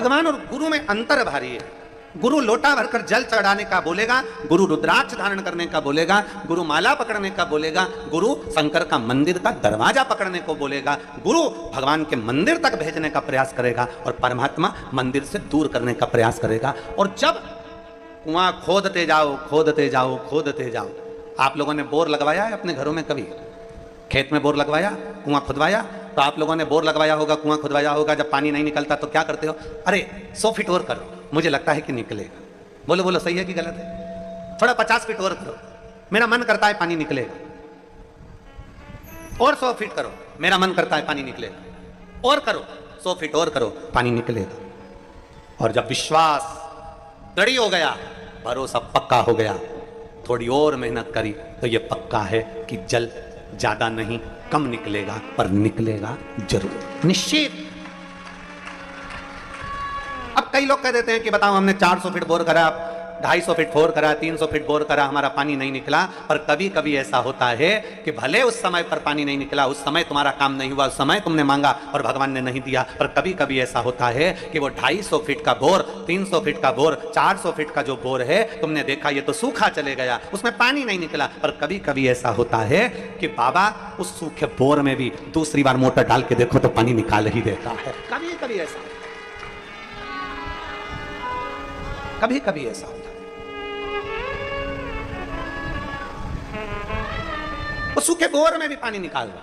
भगवान और गुरु में अंतर भारी है। गुरु लोटा भरकर जल चढ़ाने का बोलेगा, गुरु रुद्राक्ष धारण करने का बोलेगा, गुरु माला पकड़ने का बोलेगा, गुरु शंकर का मंदिर का दरवाजा पकड़ने को बोलेगा, गुरु भगवान के मंदिर तक भेजने का प्रयास करेगा और परमात्मा मंदिर से दूर करने का प्रयास करेगा। और जब कुआं खोदते जाओ खोदते जाओ खोदते जाओ, आप लोगों ने बोर लगवाया है अपने घरों में? कभी खेत में बोर लगवाया, कुआं खुदवाया? तो आप लोगों ने बोर लगवाया होगा, कुआं खुदवाया होगा, जब पानी नहीं निकलता तो क्या करते हो? अरे 100 फीट और करो, मुझे लगता है कि निकलेगा। बोलो बोलो, सही है कि गलत है? थोड़ा 50 फीट और करो, मेरा मन करता है पानी निकलेगा। और 100 फीट करो, मेरा मन करता है पानी निकलेगा। और करो, 100 फीट और करो, पानी निकलेगा। और जब विश्वास दृढ़ हो गया, भरोसा पक्का हो गया, थोड़ी और मेहनत करी तो ये पक्का है कि जल ज्यादा नहीं कम निकलेगा, पर निकलेगा जरूर, निश्चित। अब कई लोग कह देते हैं कि बताओ हमने 400 फीट बोर करा, 250 फीट बोर करा, 300 फीट बोर करा, हमारा पानी नहीं निकला। पर कभी कभी ऐसा होता है कि भले उस समय पर पानी नहीं निकला, उस समय तुम्हारा काम नहीं हुआ, उस समय तुमने मांगा और भगवान ने नहीं दिया। पर कभी कभी ऐसा होता है कि वो 250 फीट का बोर, 300 फीट का बोर, 400 फीट का जो बोर है, तुमने देखा ये तो सूखा चले गया, उसमें पानी नहीं निकला। पर कभी कभी ऐसा होता है कि बाबा उस सूखे बोर में भी दूसरी बार मोटर डाल के देखो तो पानी निकाल ही देता है। कभी कभी ऐसा, कभी कभी ऐसा होता है। वो सूखे बोर में भी पानी निकाल रहा।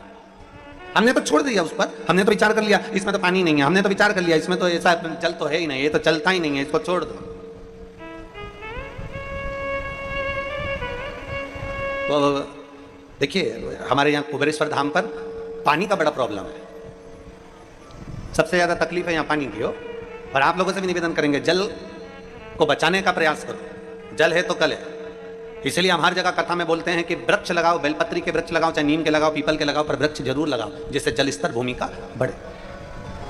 हमने तो छोड़ दिया उस पर, हमने तो विचार कर लिया इसमें तो पानी नहीं है, हमने तो विचार कर लिया इसमें तो ऐसा जल तो है ही नहीं, ये तो चलता ही नहीं है, इसको छोड़ दो। तो देखिए हमारे यहाँ कुबेरेश्वर धाम पर पानी का बड़ा प्रॉब्लम है, सबसे ज्यादा तकलीफ है यहाँ पानी की हो। और आप लोगों से भी निवेदन करेंगे जल को बचाने का प्रयास करो, जल है तो कल है। इसलिए हम हर जगह कथा में बोलते हैं कि वृक्ष लगाओ, बेलपत्री के वृक्ष लगाओ, चाहे नीम के लगाओ, पीपल के लगाओ, पर वृक्ष जरूर लगाओ जिससे जल स्तर भूमि का बढ़े।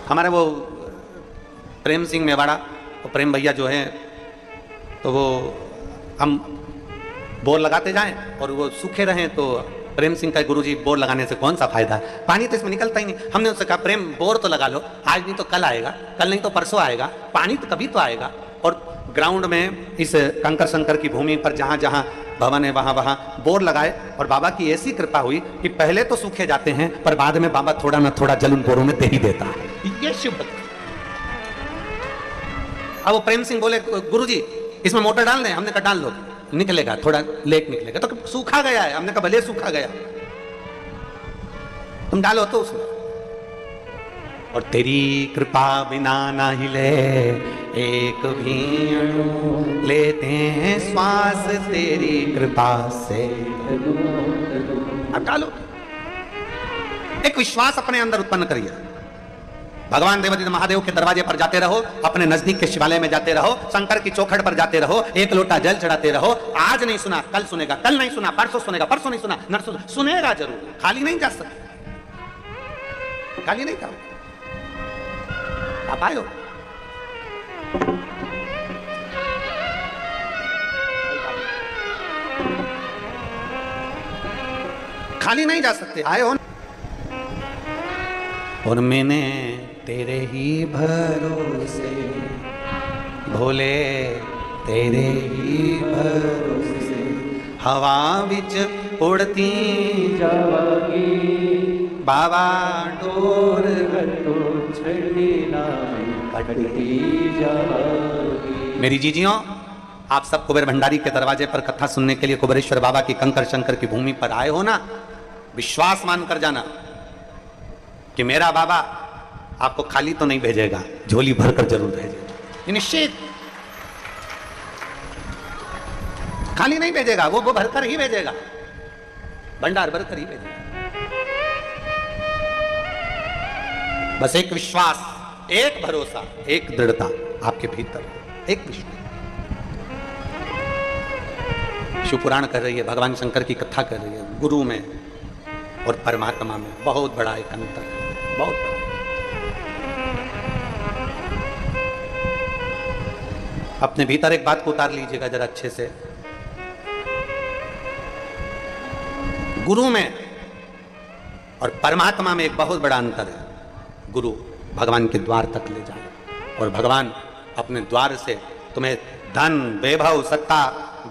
हमारे वो प्रेम सिंह मेवाड़ा, तो प्रेम भैया जो हैं, तो वो हम बोर लगाते जाएं और वो सूखे रहें, तो प्रेम सिंह का गुरुजी बोर लगाने से कौन सा फायदा है, पानी तो इसमें निकलता ही नहीं। हमने उससे कहा प्रेम बोर तो लगा लो, आज नहीं तो कल आएगा, कल नहीं तो परसों आएगा, पानी तो कभी तो आएगा। और ग्राउंड में इस कंकर शंकर की भूमि पर जहां जहां भवन है वहां वहां बोर लगाए, और बाबा की ऐसी कृपा हुई कि पहले तो सूखे जाते हैं पर बाद में बाबा थोड़ा ना थोड़ा जल उन बोरों में दे ही देता है। ये शिव भक्ति। अब वो प्रेम सिंह बोले गुरुजी इसमें मोटर डाल दें, हमने कहा डाल लो, निकलेगा, थोड़ा लेट निकलेगा। तो सूखा गया है, हमने कहा भले सूखा गया, तुम डालो तो उसमें। और तेरी कृपा बिना ना हिले एक भी अणु, लेते हैं श्वास तेरी कृपा से। अब डालो, एक विश्वास अपने अंदर उत्पन्न करिए। भगवान देवादिदेव महादेव के दरवाजे पर जाते रहो, अपने नजदीक के शिवालय में जाते रहो, शंकर की चौखट पर जाते रहो, एक लोटा जल चढ़ाते रहो। आज नहीं सुना कल सुनेगा, कल नहीं सुना परसों सुनेगा, परसों नहीं सुना नरसों सुनेगा जरूर। खाली नहीं जा सकते, खाली नहीं जाओ, आप आए हो। खाली नहीं जा सकते, आए हो। और मैंने तेरे ही भरोसे भोले, तेरे ही भरोसे हवा विच उड़ती जावागी, बाबा डोर घटो छड़ी ना कटती जावागी। मेरी जीजियों, आप सब कुबेर भंडारी के दरवाजे पर कथा सुनने के लिए कुबेरेश्वर बाबा की कंकर शंकर की भूमि पर आए हो ना, विश्वास मान कर जाना कि मेरा बाबा आपको खाली तो नहीं भेजेगा, झोली भरकर जरूर भेजेगा, निश्चित। खाली नहीं भेजेगा, वो भरकर ही भेजेगा, भंडार भरकर ही भेजेगा। बस एक विश्वास, एक भरोसा, एक दृढ़ता आपके भीतर, एक विश्वास। शिव पुराण कर रही है, भगवान शंकर की कथा कर रही है, गुरु में और परमात्मा में बहुत बड़ा एक अंतर है, बहुत बड़ा। अपने भीतर एक बात को उतार लीजिएगा जरा अच्छे से। गुरु में और परमात्मा में एक बहुत बड़ा अंतर है। गुरु भगवान के द्वार तक ले जाए और भगवान अपने द्वार से तुम्हें धन, वैभव, सत्ता,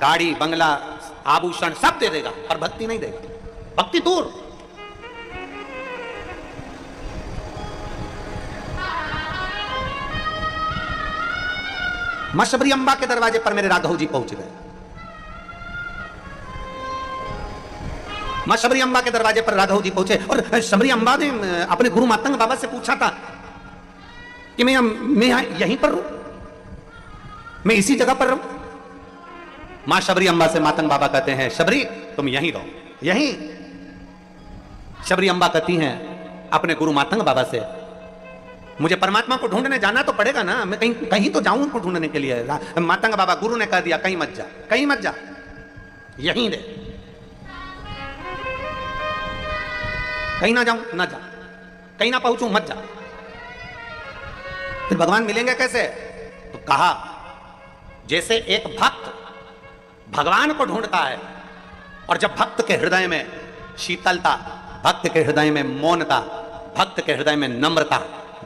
गाड़ी, बंगला, आभूषण सब दे देगा, पर भक्ति नहीं देगा। भक्ति दूर। मां शबरी अम्बा के दरवाजे पर मेरे राघव जी पहुंच गए। मां शबरी अम्बा के दरवाजे पर राघव जी पहुंचे और शबरी अम्बा ने अपने गुरु मातंग बाबा से पूछा था कि मैं यहीं पर रहूं, मैं इसी जगह पर रहूं। मां शबरी अम्बा से मातंग बाबा कहते हैं, शबरी तुम यहीं रहो, यहीं। शबरी अम्बा कहती हैं अपने गुरु मातंग बाबा से, मुझे परमात्मा को ढूंढने जाना तो पड़ेगा ना, मैं कहीं तो जाऊं उनको ढूंढने के लिए। मातंग बाबा गुरु ने कह दिया, कहीं मत जा, कहीं मत जा, यहीं रह, कहीं ना जाऊं, ना जा, कहीं ना पहुंचूं, मत जा। फिर भगवान मिलेंगे कैसे? तो कहा, जैसे एक भक्त भगवान को ढूंढता है और जब भक्त के हृदय में शीतलता, भक्त के हृदय में मौनता, भक्त के हृदय में नम्रता,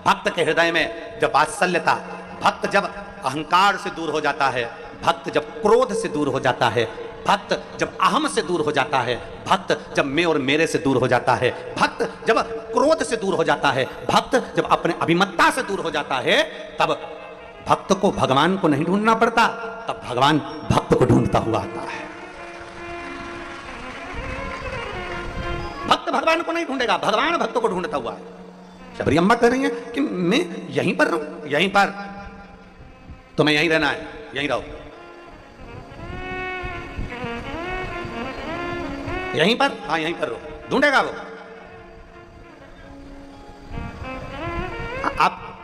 भक्त के हृदय में जब वात्सल्यता, भक्त जब अहंकार से दूर हो जाता है, भक्त जब क्रोध से दूर हो जाता है, भक्त जब अहम से दूर हो जाता है, भक्त जब मैं और मेरे से दूर हो जाता है, भक्त जब क्रोध से दूर हो जाता है, भक्त जब अपने अभिमत्ता से दूर हो जाता है, तब भक्त को भगवान को नहीं ढूंढना पड़ता, तब भगवान भक्त को ढूंढता हुआ आता है। भक्त भगवान को नहीं ढूंढेगा, भगवान भक्त को ढूंढता हुआ है। शबरी अम्बा कह रही है कि मैं यहीं पर रहूं, यहीं पर, तुम्हें यहीं रहना है, यहीं रहो, यहीं पर, हाँ यहीं पर रहो, ढूंढेगा वो।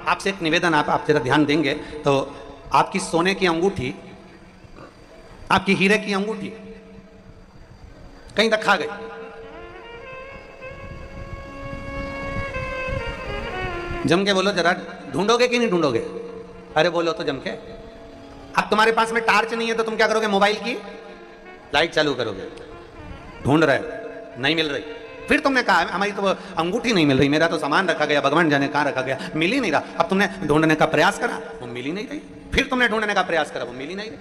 आपसे एक निवेदन, आप जरा ध्यान देंगे तो आपकी सोने की अंगूठी, आपकी हीरे की अंगूठी कहीं तक खा गई। जम के बोलो जरा, ढूंढोगे कि नहीं ढूंढोगे? अरे बोलो तो जम के। अब तुम्हारे पास में टार्च नहीं है तो तुम क्या करोगे? मोबाइल की लाइट चालू करोगे, ढूंढ रहे, नहीं मिल रही। फिर तुमने कहा हमारी तो अंगूठी नहीं मिल रही, मेरा तो सामान रखा गया, भगवान जाने कहाँ रखा गया, मिल ही नहीं रहा। अब तुमने ढूंढने का प्रयास करा, वो मिल ही नहीं रही। फिर तुमने ढूंढने का प्रयास करा, वो मिल ही नहीं रही।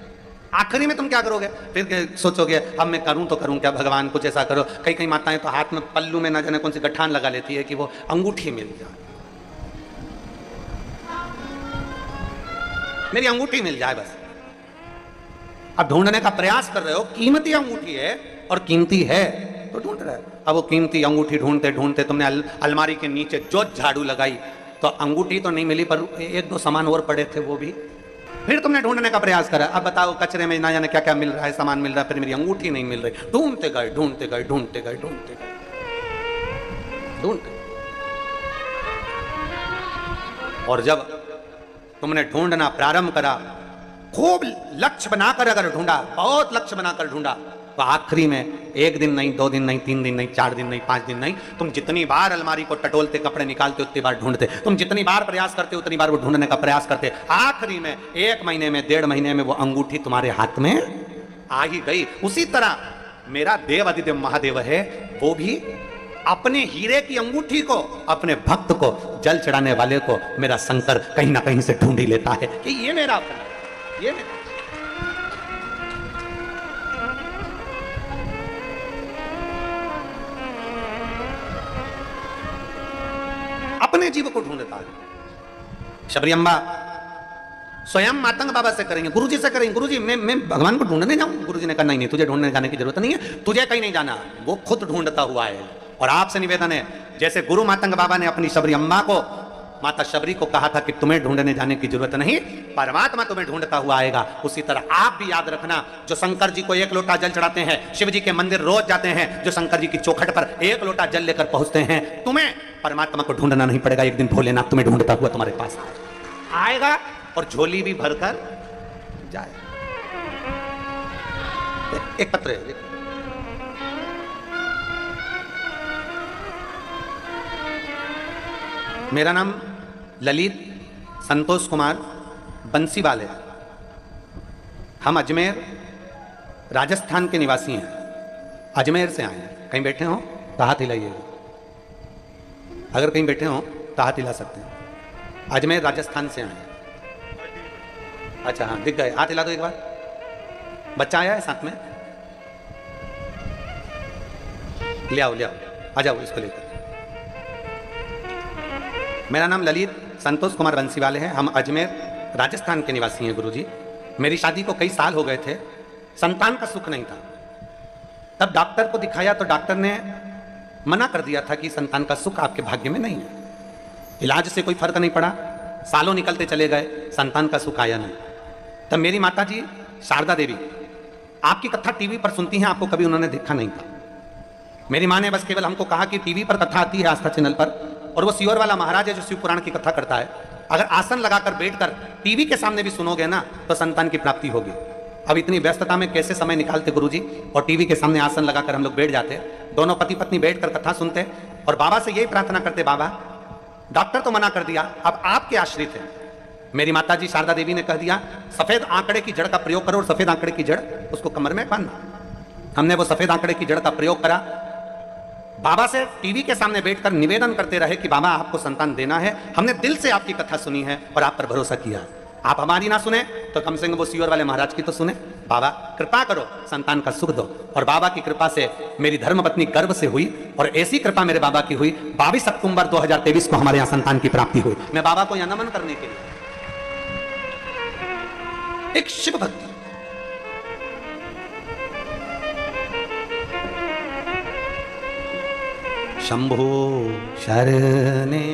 आखिरी में तुम क्या करोगे? फिर सोचोगे अब मैं करूं तो करूं क्या, भगवान कुछ ऐसा करो। कई कई माताएं तो हाथ में पल्लू में ना जाने कौन सी गठान लगा लेती है कि वो अंगूठी मिल जाए, मेरी अंगूठी मिल जाए बस। अब ढूंढने का प्रयास कर रहे हो, कीमती अंगूठी है और कीमती है तो ढूंढ रहे हो। अब वो कीमती अंगूठी ढूंढते ढूंढते तुमने अलमारी के नीचे जो झाड़ू लगाई तो अंगूठी तो नहीं मिली, पर एक दो सामान और पड़े थे वो भी। फिर तुमने ढूंढने का प्रयास करा, अब बताओ कचरे में ना जाने क्या क्या मिल रहा है, सामान मिल रहा है, फिर मेरी अंगूठी नहीं मिल रही। ढूंढते गए ढूंढते गए ढूंढते गए ढूंढते गए ढूंढते, और जब तुमने ढूंढना प्रारंभ करा, खूब लक्ष्य बनाकर अगर ढूंढा, बहुत लक्ष्य बनाकर ढूंढा, तो आखिरी में एक दिन नहीं, 2 दिन नहीं, 3 दिन नहीं, 4 दिन नहीं, 5 दिन नहीं, तुम जितनी बार अलमारी को टटोलते, कपड़े निकालते, उतनी बार ढूंढते, तुम जितनी बार प्रयास करते उतनी बार वो ढूंढने का प्रयास करते। आखिरी में 1 महीने में, 1.5 महीने में वो अंगूठी तुम्हारे हाथ में आ ही गई। उसी तरह मेरा देव अधिदेव महादेव है, वो भी अपने हीरे की अंगूठी को, अपने भक्त को, जल चढ़ाने वाले को मेरा शंकर कहीं ना कहीं से ढूंढ ही लेता है कि ये मेरा अपना, ये मेरा। अपने जीव को ढूंढता है। शबरी अम्बा स्वयं मातंग बाबा से करेंगे, गुरुजी से करेंगे, गुरुजी मैं भगवान को ढूंढने जाऊं। गुरुजी ने कहा नहीं नहीं, तुझे ढूंढने जाने की जरूरत नहीं है, तुझे कहीं नहीं जाना, वो खुद ढूंढता हुआ है। और आपसे निवेदन है, जैसे गुरु मातंग बाबा ने अपनी शबरी अम्बा को, माता शबरी को कहा था कि तुम्हें ढूंढने जाने की जरूरत नहीं, परमात्मा तुम्हें ढूंढता हुआ आएगा, उसी तरह आप भी याद रखना, जो शंकर जी को 1 लोटा जल चढ़ाते हैं, शिव जी के मंदिर रोज जाते हैं, जो शंकर जी की चौखट पर 1 लोटा जल लेकर पहुंचते हैं, तुम्हें परमात्मा को ढूंढना नहीं पड़ेगा। एक दिन भोलेनाथ तुम्हें ढूंढता हुआ तुम्हारे पास आएगा और झोली भी भरकर जाए। एक पत्र है, मेरा नाम ललित संतोष कुमार बंसीवाल है। हम अजमेर राजस्थान के निवासी हैं, अजमेर से आए हैं। कहीं बैठे हो तो हाथ हिलाइए, अगर कहीं बैठे हो तो हाथ हिला सकते हैं। अजमेर राजस्थान से आए हैं। अच्छा हाँ दिख गए, हाथ हिला दो एक बार। बच्चा आया है साथ में, ले आओ आ जाओ इसको लेकर। मेरा नाम ललित संतोष कुमार बंसीवाले है। हम अजमेर राजस्थान के निवासी हैं गुरुजी। मेरी शादी को कई साल हो गए थे, संतान का सुख नहीं था। तब डॉक्टर को दिखाया तो डॉक्टर ने मना कर दिया था कि संतान का सुख आपके भाग्य में नहीं है। इलाज से कोई फर्क नहीं पड़ा, सालों निकलते चले गए, संतान का सुख आया नहीं। तब मेरी माता जी शारदा देवी आपकी कथा टीवी पर सुनती हैं, आपको कभी उन्होंने देखा नहीं था। मेरी माँ ने बस केवल हमको कहा कि टीवी पर कथा आती है आस्था चैनल पर, और वो सियोर वाला महाराज है जो शिव पुराण की कथा करता है, अगर आसन लगाकर बैठकर टीवी के सामने भी सुनोगे ना तो संतान की प्राप्ति होगी। अब इतनी व्यस्तता में कैसे समय निकालते गुरुजी, और टीवी के सामने आसन लगाकर हम लोग बैठ जाते, दोनों पति पत्नी बैठकर कथा सुनते और बाबा से यही प्रार्थना करते, बाबा डॉक्टर तो मना कर दिया, अब आपके आश्रित है। मेरी माता जी शारदा देवी ने कह दिया सफेद आंकड़े की जड़ का प्रयोग करो, और सफेद आंकड़े की जड़ उसको कमर में बांधना। हमने वो सफेद आंकड़े की जड़ का प्रयोग करा। बाबा से टीवी के सामने बैठकर निवेदन करते रहे कि बाबा आपको संतान देना है, हमने दिल से आपकी कथा सुनी है और आप पर भरोसा किया। आप हमारी ना सुने तो कम से कम वो सियोर वाले महाराज की तो सुने। बाबा कृपा करो, संतान का सुख दो। और बाबा की कृपा से मेरी धर्मपत्नी गर्भ से हुई, और ऐसी कृपा मेरे बाबा की हुई 22 अक्टूबर 2023 को हमारे यहाँ संतान की प्राप्ति हुई। मैं बाबा को यहाँ नमन करने के लिए एक शिव भक्ति, शंभो शरणे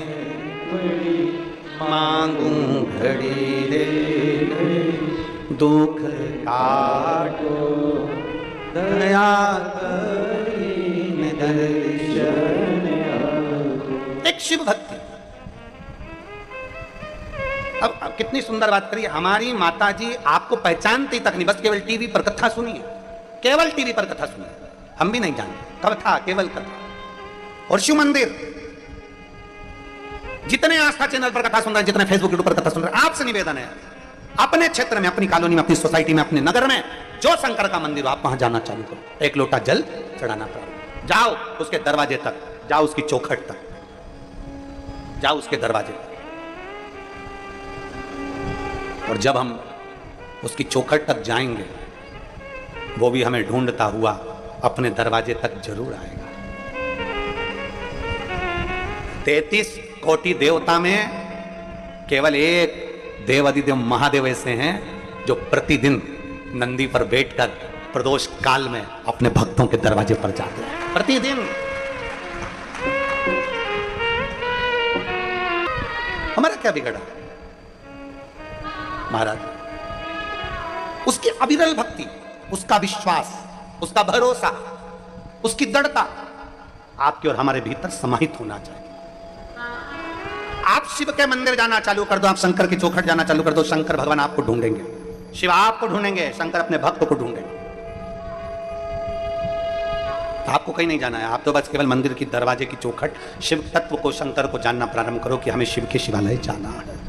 मांगू घड़ी रे, दुख काटो दया दर्शन। एक शिव भक्ति। अब कितनी सुंदर बात करिए, हमारी माता जी आपको पहचानती तक नहीं, बस केवल टीवी पर कथा सुनिए, केवल टीवी पर कथा सुनिए, हम भी नहीं जानते कब था, केवल कथा। और शिव मंदिर, जितने आस्था चैनल पर कथा सुन रहे हैं, जितने फेसबुक यूट्यूब पर कथा सुन रहे हैं, आपसे निवेदन है अपने क्षेत्र में, अपनी कॉलोनी में, अपनी सोसाइटी में, अपने नगर में जो शंकर का मंदिर हो, आप वहां जाना चालू करो, एक लोटा जल चढ़ाना प्रारंभ, जाओ उसके दरवाजे तक, जाओ उसकी चौखट तक, जाओ उसके दरवाजे तक। और जब हम उसकी चौखट तक जाएंगे, वो भी हमें ढूंढता हुआ अपने दरवाजे तक जरूर आएगा। 33 कोटि देवता में केवल एक देवादिदेव महादेव ऐसे हैं जो प्रतिदिन नंदी पर बैठकर प्रदोष काल में अपने भक्तों के दरवाजे पर जाते हैं, प्रतिदिन। हमारा क्या बिगड़ा महाराज? उसकी अविरल भक्ति, उसका विश्वास, उसका भरोसा, उसकी दृढ़ता आपके और हमारे भीतर समाहित होना चाहिए। आप शिव के मंदिर जाना चालू कर दो, आप शंकर की चौखट जाना चालू कर दो, शंकर भगवान आपको ढूंढेंगे, शिव आपको ढूंढेंगे, शंकर अपने भक्त को ढूंढेंगे। आपको कहीं नहीं जाना है, आप तो बस केवल मंदिर की दरवाजे की चौखट, शिव तत्व को, शंकर को जानना प्रारंभ करो कि हमें शिव के शिवालय जाना है।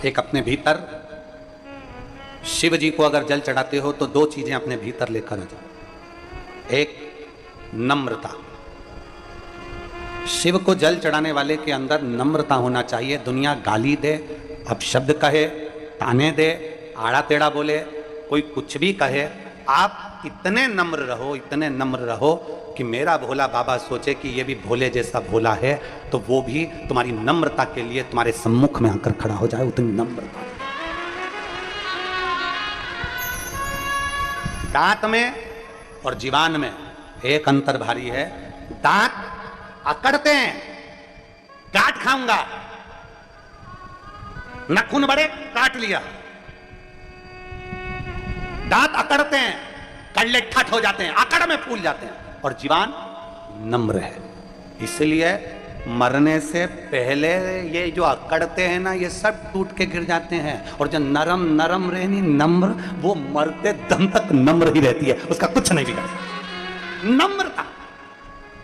एक अपने भीतर शिव जी को अगर जल चढ़ाते हो तो 2 चीजें अपने भीतर लेकर आ जाओ। एक नम्रता, शिव को जल चढ़ाने वाले के अंदर नम्रता होना चाहिए। दुनिया गाली दे, अपशब्द कहे, ताने दे, आड़ा टेढ़ा बोले, कोई कुछ भी कहे, आप इतने नम्र रहो, इतने नम्र रहो कि मेरा भोला बाबा सोचे कि ये भी भोले जैसा भोला है, तो वो भी तुम्हारी नम्रता के लिए तुम्हारे सम्मुख में आकर खड़ा हो जाए, उतनी नम्रता। दांत में और जीवान में एक अंतर भारी है। दांत अकड़ते हैं, काट खाऊंगा, नाखून बड़े, काट लिया। दांत अकड़ते हैं, कड़ले ठट हो जाते हैं, अकड़ में फूल जाते हैं। और जीवान नम्र है, इसलिए मरने से पहले ये जो अकड़ते हैं ना, ये सब टूट के गिर जाते हैं। और जो नरम नरम रहनी, नम्र, वो मरते दम तक नम्र ही रहती है, उसका कुछ नहीं बिगड़ता। नम्रता,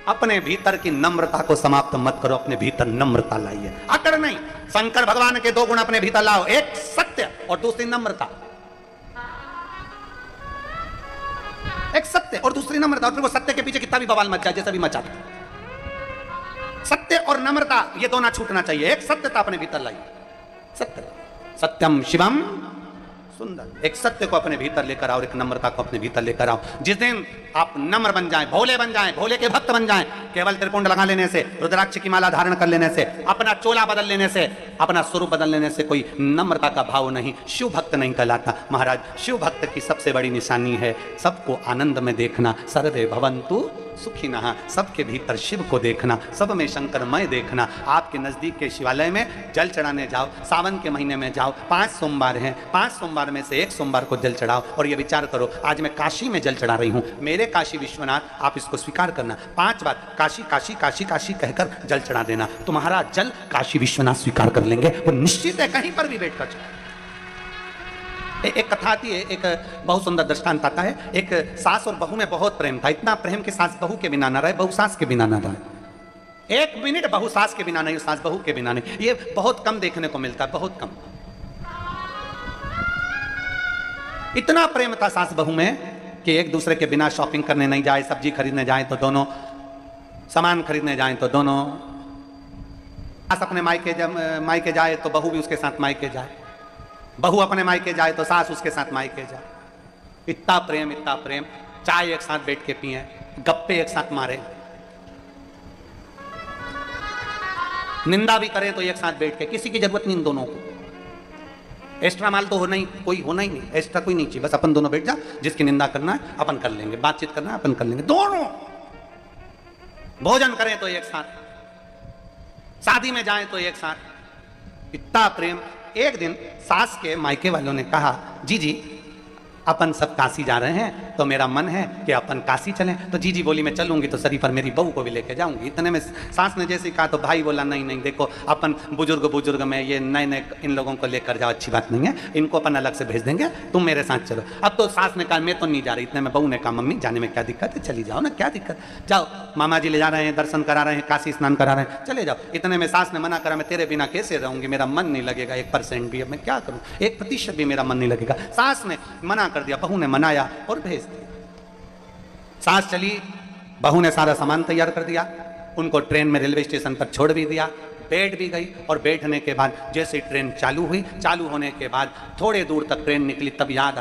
अपने भीतर की नम्रता को समाप्त मत करो, अपने भीतर नम्रता लाइए, अकड़ नहीं। शंकर भगवान के 2 गुण अपने भीतर लाओ, एक सत्य और दूसरी नम्रता। एक सत्य और दूसरी नम्रता, और फिर वो सत्य के पीछे कितना भी बवाल मच जाए, जैसा भी मचा दो, सत्य और नम्रता ये दोनों छूटना चाहिए। एक सत्यता अपने भीतर लाइए, सत्य, सत्यम शिवम सुंदर। एक सत्य को अपने भीतर लेकर आओ, एक नम्रता को अपने भीतर लेकर आओ। जिस दिन आप नम्र बन जाएं, भोले बन जाएं, भोले के भक्त बन जाएं, केवल त्रिपुंड लगा लेने से, रुद्राक्ष की माला धारण कर लेने से, अपना चोला बदल लेने से, अपना स्वरूप बदल लेने से कोई नम्रता का भाव नहीं, शिव भक्त नहीं कहलाता। महाराज, शिव भक्त की सबसे बड़ी निशानी है सबको आनंद में देखना। सर्वे भवन्तु सुखिनः, सबके भीतर शिव को देखना, सब में शंकरमय देखना। आपके नजदीक के शिवालय में जल चढ़ाने जाओ, सावन के महीने में जाओ, 5 सोमवार हैं, 5 सोमवार में से एक सोमवार को जल चढ़ाओ और ये विचार करो, आज मैं काशी में जल चढ़ा रही हूँ, मेरे काशी विश्वनाथ, आप इसको स्वीकार करना। 5 बार काशी काशी काशी काशी कहकर जल चढ़ा देना, तुम्हारा जल काशी विश्वनाथ स्वीकार कर लेंगे, वो निश्चित है, कहीं पर भी बैठकर चढ़ा। एक कथा आती है, एक बहुत सुंदर दृष्टांत आता है। एक सास और बहू में बहुत प्रेम था, इतना प्रेम कि सास बहू के बिना ना रहे, बहू सास के बिना ना रहे। 1 मिनट बहू सास के बिना नहीं, सास बहू के बिना नहीं। ये बहुत कम देखने को मिलता है, बहुत कम। इतना प्रेम था सास बहू में कि एक दूसरे के बिना शॉपिंग करने नहीं जाए, सब्जी खरीदने जाए तो दोनों, सामान खरीदने जाए तो दोनों, सास अपने मायके जाए तो बहू भी उसके साथ मायके जाए, बहू अपने मायके जाए तो सास उसके साथ मायके जाए। इतना प्रेम, इतना प्रेम। चाय एक साथ बैठ के पिए, गप्पे एक साथ मारे, निंदा भी करें तो एक साथ बैठ के, किसी की जरूरत नहीं इन दोनों को। एक्स्ट्रा माल तो होना ही नहीं, एक्स्ट्रा कोई नहीं चाहिए, बस अपन दोनों बैठ जा, जिसकी निंदा करना है अपन कर लेंगे, बातचीत करना है अपन कर लेंगे, दोनों। भोजन करें तो एक साथ, शादी में जाएं तो एक साथ, इतना प्रेम। एक दिन सास के मायके वालों ने कहा, जी अपन सब काशी जा रहे हैं तो मेरा मन है कि अपन काशी चलें। तो जीजी बोली मैं चलूंगी तो सरी पर मेरी बहू को भी लेके जाऊंगी। इतने में सास ने जैसे कहा तो भाई बोला नहीं देखो, अपन बुजुर्ग में ये नए इन लोगों को लेकर जाओ, अच्छी बात नहीं है, इनको अपन अलग से भेज देंगे, तुम मेरे साथ चलो। अब तो सास ने कहा मैं तो नहीं जा रही। इतने में बहू ने कहा मम्मी जाने में क्या दिक्कत है, चली जाओ ना, क्या दिक्कत, जाओ, मामा जी ले जा रहे हैं, दर्शन करा रहे हैं, काशी स्नान करा रहे हैं, चले जाओ। इतने में सास ने मना करा, मैं तेरे बिना कैसे रहूंगी, मेरा मन नहीं लगेगा 1% भी, अब मैं क्या करूं, 1% भी मेरा मन नहीं लगेगा। सास ने मना कर दिया, बहू ने मनाया और भेज दिया। सास चली, बहू ने सारा सामान तैयार कर दिया, उनको ट्रेन में रेलवे स्टेशन पर छोड़ भी दिया, बैठ भी गई। और बैठने के बाद जैसे ट्रेन चालू हुई, चालू होने के बाद थोड़े दूर तक ट्रेन निकली, तब याद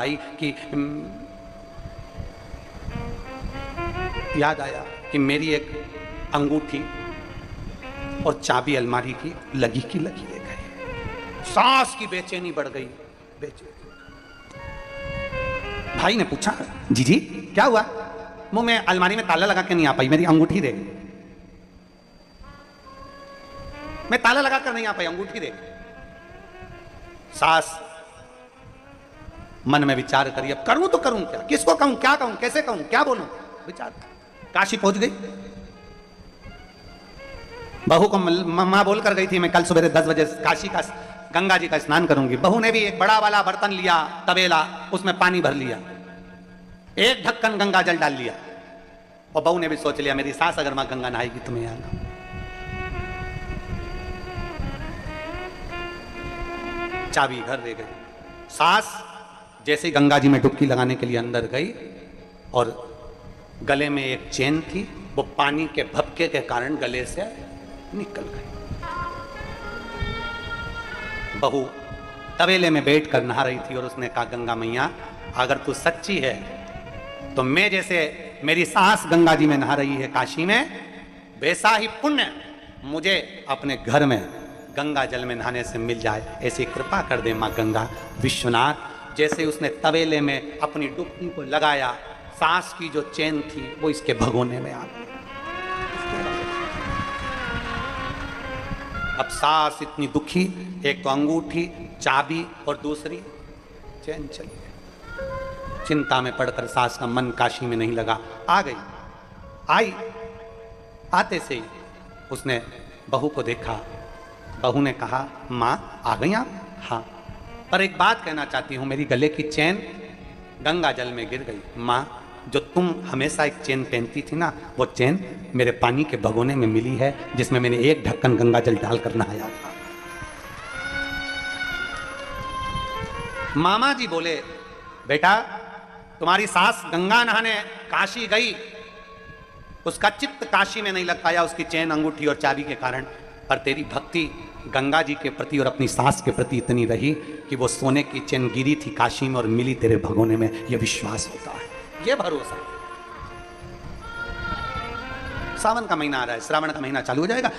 आया कि मेरी एक अंगूठी और चाबी अलमारी की लगी रह गई। सास की बेचैनी बढ़ गई, बेचैनी। भाई ने पूछा, जी क्या हुआ? मुंह में अलमारी में ताला लगा के नहीं आ पाई, मेरी अंगूठी दे। मैं ताला लगा कर नहीं आ पाई, अंगूठी दे। सास मन में विचार करिए, अब करूं तो करूं क्या, किसको कहूं, क्या कहूं, कैसे कहूं, क्या बोलूं, विचार। काशी पहुंच गई। बहू को मां बोल कर गई थी मैं कल सुबह 10 बजे काशी का गंगा जी का स्नान करूंगी। बहू ने भी एक बड़ा वाला बर्तन लिया, तबेला, उसमें पानी भर लिया, एक ढक्कन गंगा जल डाल लिया। और बहू ने भी सोच लिया मेरी सास अगर मां गंगा नहाएगी तो मैं आऊंगा। चाबी घर ले गई। सास जैसे ही गंगा जी में डुबकी लगाने के लिए अंदर गई और गले में एक चेन थी, वो पानी के भपके के कारण गले से निकल गई। बहू तबेले में बैठकर नहा रही थी और उसने कहा गंगा मैया अगर तू सच्ची है तो मैं जैसे मेरी सास गंगा जी में नहा रही है काशी में, वैसा ही पुण्य मुझे अपने घर में गंगा जल में नहाने से मिल जाए, ऐसी कृपा कर दे माँ गंगा। विश्वनाथ जैसे उसने तबेले में अपनी डुबकी को लगाया, सास की जो चेन थी वो इसके भगोने में आ गई। अब सास इतनी दुखी, एक तो अंगूठी, चाबी और दूसरी चैन चली गई। चिंता में पड़कर सास का मन काशी में नहीं लगा, आ गई। आई, आते से ही उसने बहू को देखा। बहू ने कहा माँ आ गई आप? हाँ, पर एक बात कहना चाहती हूँ, मेरी गले की चैन गंगा जल में गिर गई। माँ जो तुम हमेशा एक चेन पहनती थी ना, वो चेन मेरे पानी के भगोने में मिली है जिसमें मैंने एक ढक्कन गंगा जल डालकर नहाया था। मामा जी बोले बेटा तुम्हारी सास गंगा नहाने काशी गई उसका चित्त काशी में नहीं लग पाया, उसकी चैन, अंगूठी और चाबी के कारण। पर तेरी भक्ति गंगा जी के प्रति और अपनी सास के प्रति इतनी रही कि वो सोने की चैन गिरी थी काशी में और मिली तेरे भगोने में। ये विश्वास होता है, ये भरोसा। सावन का महीना आ रहा है, श्रावण का महीना चालू हो जाएगा।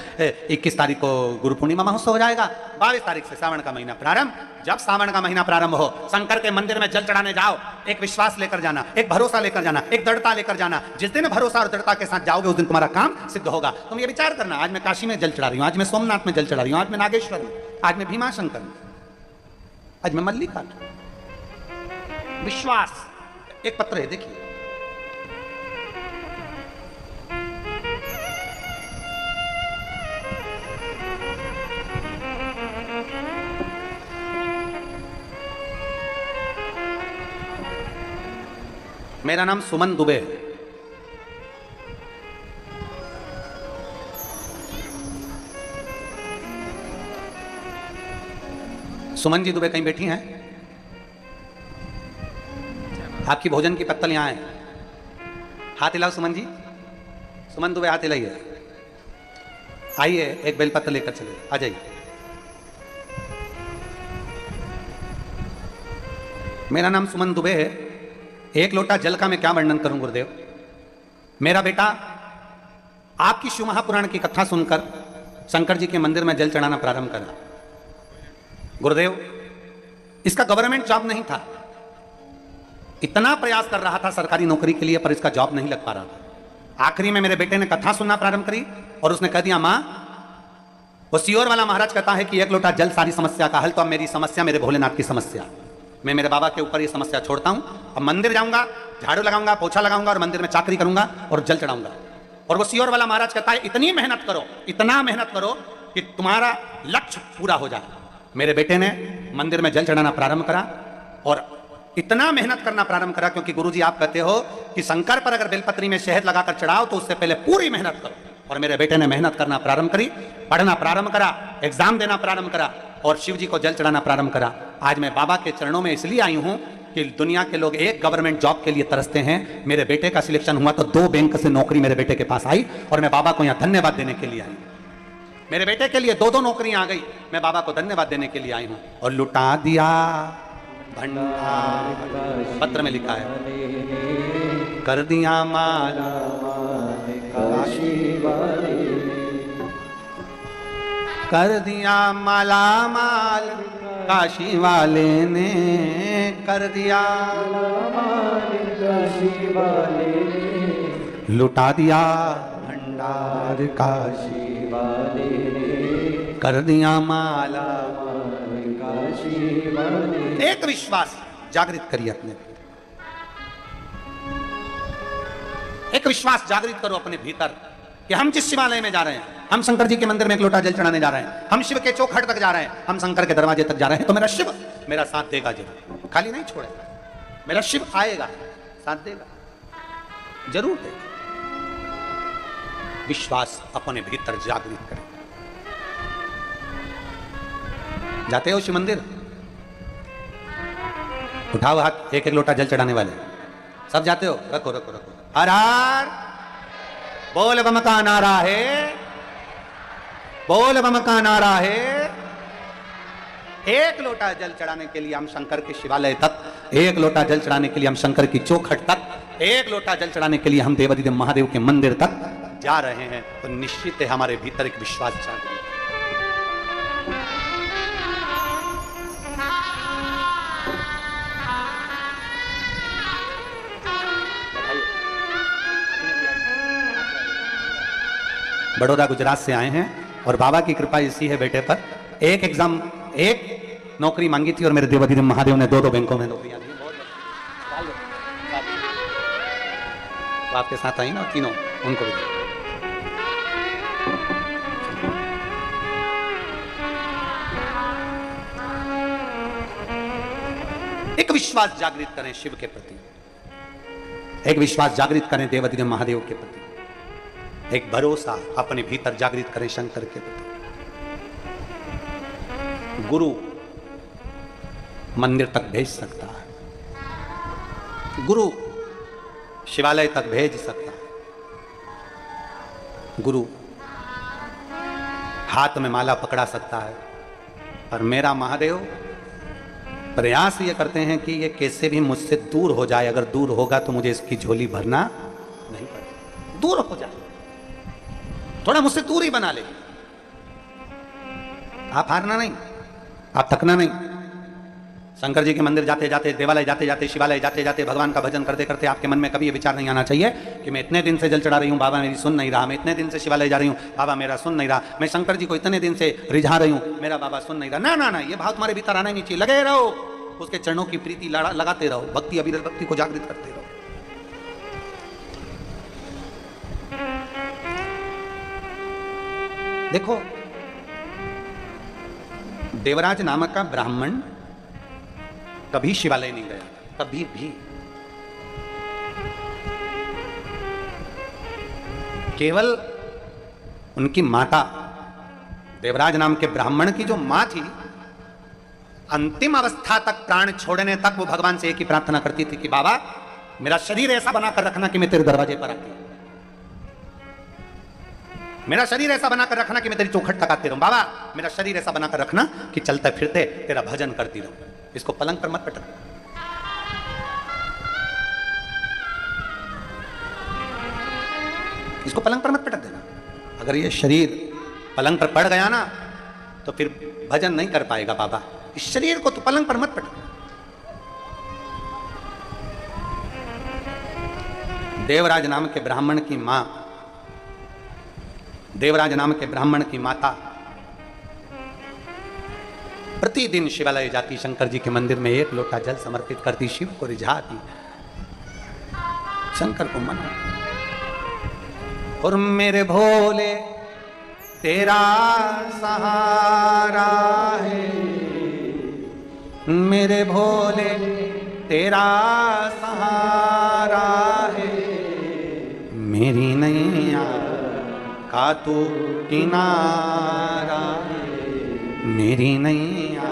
21 तारीख को गुरु पूर्णिमा महोत्सव हो जाएगा, 22 तारीख से सावन का महीना प्रारंभ। जब सावन का महीना प्रारंभ हो, शंकर के मंदिर में जल चढ़ाने जाओ, एक विश्वास लेकर जाना, एक भरोसा लेकर जाना, एक दृढ़ता लेकर जाना। जिस दिन भरोसा और दृढ़ता के साथ जाओगे उस दिन तुम्हारा काम सिद्ध होगा। तुम ये विचार करना, आज मैं काशी में जल चढ़ा रही हूँ, आज मैं सोमनाथ में जल चढ़ा रही हूँ, आज मैं नागेश्वर में, आज मैं भीमाशंकर में, आज मैं मल्लिका। विश्वास। एक पत्र है, देखिए। मेरा नाम सुमन दुबे है। सुमन जी दुबे कहीं बैठी हैं? आपकी भोजन की पत्तल यहां है, हाथ हिलाओ सुमन जी। सुमन दुबे हाथ हिलाइए, आइए एक बेलपत्र लेकर चले, आ जाइए। मेरा नाम सुमन दुबे है। एक लोटा जल का मैं क्या वर्णन करूं गुरुदेव। मेरा बेटा आपकी शिव महापुराण की कथा सुनकर शंकर जी के मंदिर में जल चढ़ाना प्रारंभ करा। गुरुदेव, इसका गवर्नमेंट जॉब नहीं था, इतना प्रयास कर रहा था सरकारी नौकरी के लिए, पर इसका जॉब नहीं लग पा रहा था। आखिरी में मेरे बेटे ने कथा सुनना प्रारंभ करी और उसने कह दिया, मां, वो सियोर वाला महाराज कहता है कि एक लोटा जल सारी समस्या का हल, तो अब मेरी समस्या मेरे भोलेनाथ की समस्या। मैं मेरे बाबा के ऊपर ये समस्या छोड़ता हूं। अब मंदिर जाऊंगा, झाड़ू लगाऊंगा, पोछा लगाऊंगा और मंदिर में चाकरी करूंगा और जल चढ़ाऊंगा। और वो सियोर वाला महाराज कहता है, इतनी मेहनत करो, इतना मेहनत करो कि तुम्हारा लक्ष्य पूरा हो जाए। मेरे बेटे ने मंदिर में जल चढ़ाना प्रारंभ करा और इतना मेहनत करना प्रारंभ करा, क्योंकि गुरुजी आप कहते हो कि शंकर पर अगर बेलपत्री में शहद लगाकर चढ़ाओ तो उससे पहले पूरी मेहनत करो। और मेरे बेटे ने मेहनत करना प्रारंभ करी, पढ़ना प्रारंभ करा, एग्जाम देना प्रारंभ करा और शिव जी को जल चढ़ाना प्रारंभ करा। आज मैं बाबा के चरणों में इसलिए आई हूं कि दुनिया के लोग एक गवर्नमेंट जॉब के लिए तरसते हैं। मेरे बेटे का सिलेक्शन हुआ तो 2 बैंक से नौकरी मेरे बेटे के पास आई और मैं बाबा को यहां धन्यवाद देने के लिए आई। मेरे बेटे के लिए 2 नौकरियां आ गई, मैं बाबा को धन्यवाद देने के लिए आई हूं। और लुटा दिया भंडार, पत्र में लिखा है, कर दिया माला काशी वाले, कर दिया माला माल काशी वाले ने, कर दिया काशी वाले ने, लुटा दिया भंडार काशी वाले ने, कर दिया माला काशी वाले। एक विश्वास जागृत करिए अपने, एक विश्वास जागृत करो अपने भीतर कि हम जिस शिवालय में जा रहे हैं, हम शंकर जी के मंदिर में एक लोटा जल चढ़ाने जा रहे हैं, हम शिव के चौखट तक जा रहे हैं, हम शंकर के दरवाजे तक जा रहे हैं, तो मेरा शिव मेरा साथ देगा जरूर, खाली नहीं छोड़ेगा। मेरा शिव आएगा, साथ देगा, जरूर देगा। विश्वास अपने भीतर जागृत करें। जाते हो शिव मंदिर, उठाओ हाथ, एक एक लोटा जल चढ़ाने वाले सब जाते हो, रखो रखो रखो। हर हर बोल बम का नारा है, बोल बम का नारा है। एक लोटा जल चढ़ाने के लिए हम शंकर के शिवालय तक, एक लोटा जल चढ़ाने के लिए हम शंकर की चौखट तक, एक लोटा जल चढ़ाने के लिए हम देवाधिदेव महादेव के मंदिर तक जा रहे हैं, तो निश्चित है हमारे भीतर एक विश्वास जागृत। बड़ौदा गुजरात से आए हैं और बाबा की कृपा इसी है बेटे पर। एक एग्जाम, एक नौकरी मांगी थी और मेरे देवाधिदेव महादेव ने 2 बैंकों में नौकरियां दी। तो आपके साथ आई ना तीनों, उनको भी एक विश्वास जागृत करें शिव के प्रति, एक विश्वास जागृत करें देवाधिदेव महादेव के प्रति, एक भरोसा अपने भीतर जागृत करें शंकर के प्रति। गुरु मंदिर तक भेज सकता है, गुरु शिवालय तक भेज सकता है, गुरु हाथ में माला पकड़ा सकता है, पर मेरा महादेव प्रयास ये करते हैं कि ये कैसे भी मुझसे दूर हो जाए। अगर दूर होगा तो मुझे इसकी झोली भरना नहीं पड़ेगा। दूर हो जाए, थोड़ा मुझसे दूर ही बना ले। आप हारना नहीं, आप थकना नहीं। शंकर जी के मंदिर जाते जाते, देवालय जाते जाते, शिवालय जाते जाते, भगवान का भजन करते करते आपके मन में कभी ये विचार नहीं आना चाहिए कि मैं इतने दिन से जल चढ़ा रही हूँ, बाबा मेरी सुन नहीं रहा। मैं इतने दिन से शिवालय जा रही हूँ, बाबा मेरा सुन नहीं रहा। मैं शंकर जी को इतने दिन से रिझा रही हूँ, मेरा बाबा सुन नहीं रहा। ना ना ना, ये भाव तुम्हारे भीतर आना ही नहीं चाहिए। लगे रहो, उसके चरणों की प्रीति लगाते रहो, भक्ति अविरत भक्ति को जागृत करते रहो। देखो, देवराज नामक का ब्राह्मण कभी शिवालय नहीं गया, कभी भी। केवल उनकी माता, देवराज नाम के ब्राह्मण की जो मां थी, अंतिम अवस्था तक, प्राण छोड़ने तक वो भगवान से एक ही प्रार्थना करती थी कि बाबा मेरा शरीर ऐसा बनाकर रखना कि मैं तेरे दरवाजे पर आती हूं। मेरा शरीर ऐसा बनाकर रखना कि मैं तेरी चौखट तक आती रहूं। बाबा मेरा शरीर ऐसा बनाकर रखना कि चलते फिरते तेरा भजन करती रहूं। इसको पलंग पर मत पटक। इसको पलंग पर मत पटक देना। अगर ये शरीर पलंग पर पड़ गया ना तो फिर भजन नहीं कर पाएगा। बाबा इस शरीर को तो पलंग पर मत पटक। देवराज नाम के ब्राह्मण की मां, देवराज नाम के ब्राह्मण की माता प्रतिदिन शिवालय जाती, शंकर जी के मंदिर में एक लोटा जल समर्पित करती, शिव को रिझाती, शंकर को मना। और मेरे भोले तेरा सहारा है, मेरे भोले तेरा सहारा है, मेरी नैया का तू किनारा, मेरी नैया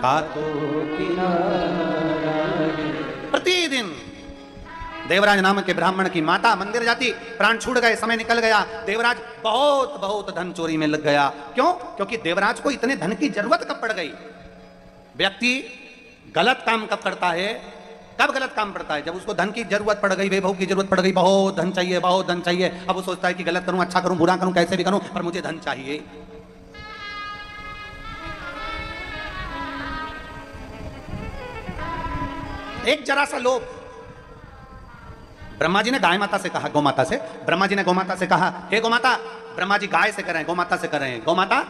का तू किनारा। प्रतिदिन देवराज नाम के ब्राह्मण की माता मंदिर जाती, प्राण छूट गए, समय निकल गया, देवराज बहुत बहुत धन चोरी में लग गया। क्यों? क्योंकि देवराज को इतने धन की जरूरत कब पड़ गई। व्यक्ति गलत काम कब करता है? कब गलत काम पड़ता है? जब उसको धन की जरूरत पड़ गई, वैभव की जरूरत पड़ गई, बहुत धन चाहिए, बहुत धन चाहिए। अब वो सोचता है कि गलत करूं, अच्छा करूं, बुरा करूं, कैसे भी करूं, पर मुझे धन चाहिए। एक जरा सा लोभ। ब्रह्मा जी ने गाय माता से कहा, गौ माता से, ब्रह्मा जी ने गौ माता से कहा, हे गौ माता, ब्रह्मा जी गाय से कर रहे हैं, गौ माता से कर रहे हैं, गौ माता